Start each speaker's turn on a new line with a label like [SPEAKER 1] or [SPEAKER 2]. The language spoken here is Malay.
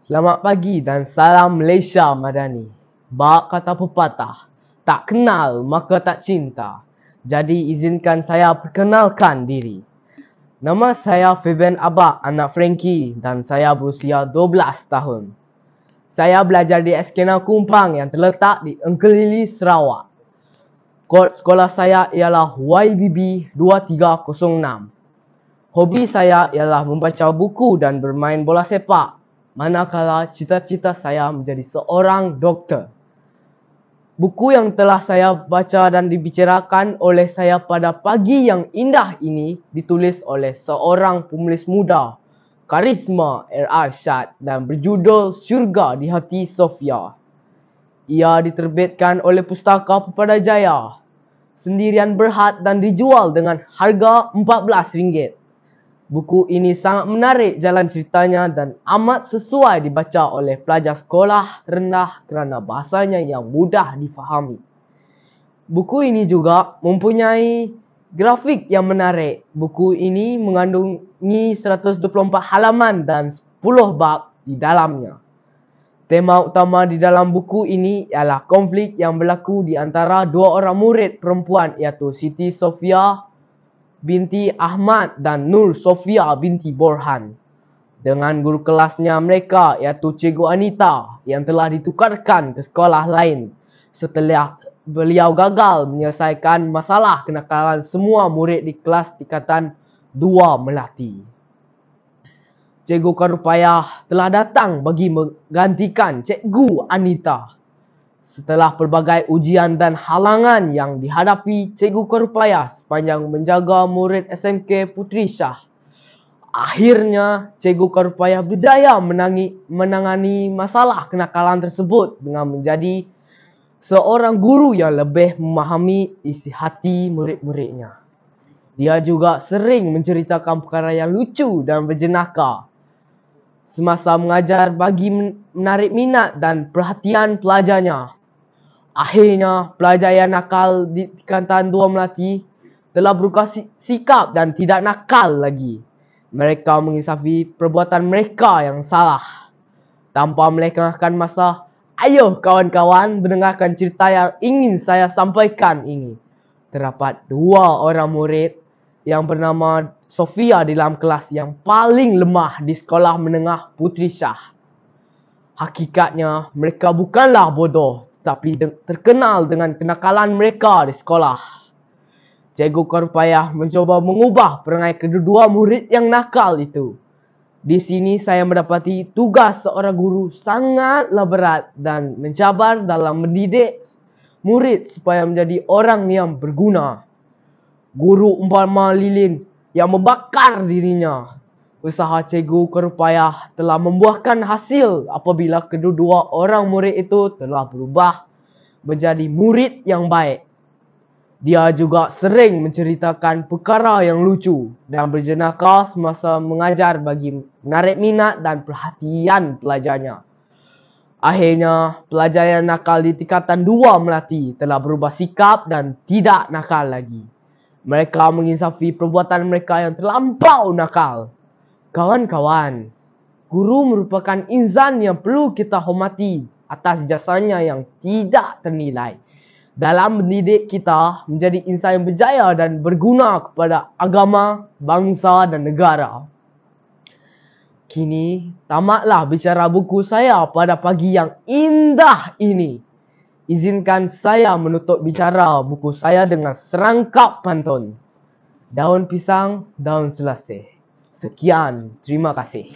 [SPEAKER 1] Selamat pagi dan salam Malaysia Madani. Bak kata pepatah, tak kenal maka tak cinta. Jadi izinkan saya perkenalkan diri. Nama saya Fabian Abak, anak Frankie, dan saya berusia 12 tahun. Saya belajar di SKNA Kumpang yang terletak di Engkelili, Sarawak. Kod sekolah saya ialah YBB 2306. Hobi saya ialah membaca buku dan bermain bola sepak. Manakala cita-cita saya menjadi seorang doktor. Buku yang telah saya baca dan dibicarakan oleh saya pada pagi yang indah ini ditulis oleh seorang penulis muda, Karisma Arsyad, dan berjudul Syurga di Hati Sofia. Ia diterbitkan oleh Pustaka Pepada Jaya. Sendirian Berhad dan dijual dengan harga RM14. Buku ini sangat menarik jalan ceritanya dan amat sesuai dibaca oleh pelajar sekolah rendah kerana bahasanya yang mudah difahami. Buku ini juga mempunyai grafik yang menarik. Buku ini mengandungi 124 halaman dan 10 bab di dalamnya. Tema utama di dalam buku ini ialah konflik yang berlaku di antara dua orang murid perempuan, iaitu Siti Sofia binti Ahmad dan Nur Sofia binti Borhan, dengan guru kelasnya mereka iaitu Cikgu Anita yang telah ditukarkan ke sekolah lain setelah beliau gagal menyelesaikan masalah kenakalan semua murid di kelas tingkatan 2 Melati. Cikgu Karupayah telah datang bagi menggantikan Cikgu Anita. Setelah pelbagai ujian dan halangan yang dihadapi Cikgu Karupayah sepanjang menjaga murid SMK Puteri Shah, akhirnya Cikgu Karupayah berjaya menangani masalah kenakalan tersebut dengan menjadi seorang guru yang lebih memahami isi hati murid-muridnya. Dia juga sering menceritakan perkara yang lucu dan berjenaka semasa mengajar bagi menarik minat dan perhatian pelajarnya. Akhirnya, pelajar yang nakal di tingkatan 2 Melati telah berubah sikap dan tidak nakal lagi. Mereka menginsafi perbuatan mereka yang salah. Tanpa melengahkan masa, ayo kawan-kawan mendengarkan cerita yang ingin saya sampaikan ini. Terdapat dua orang murid yang bernama Sofia di dalam kelas yang paling lemah di sekolah menengah Puteri Shah. Hakikatnya, mereka bukanlah bodoh, tapi terkenal dengan kenakalan mereka di sekolah. Cikgu Karupayah mencoba mengubah perangai kedua murid yang nakal itu. Di sini saya mendapati tugas seorang guru sangatlah berat dan mencabar dalam mendidik murid supaya menjadi orang yang berguna. Guru umpama lilin yang membakar dirinya. Usaha Cikgu Karupayah telah membuahkan hasil apabila kedua orang murid itu telah berubah menjadi murid yang baik. Dia juga sering menceritakan perkara yang lucu dan berjenaka semasa mengajar bagi menarik minat dan perhatian pelajarnya. Akhirnya, pelajar yang nakal di tingkatan 2 Melati telah berubah sikap dan tidak nakal lagi. Mereka menginsafi perbuatan mereka yang terlampau nakal. Kawan-kawan, guru merupakan insan yang perlu kita hormati atas jasanya yang tidak ternilai dalam mendidik kita menjadi insan yang berjaya dan berguna kepada agama, bangsa dan negara. Kini, tamatlah bicara buku saya pada pagi yang indah ini. Izinkan saya menutup bicara buku saya dengan serangkap pantun. Daun pisang, daun selasih. Sekian, terima kasih.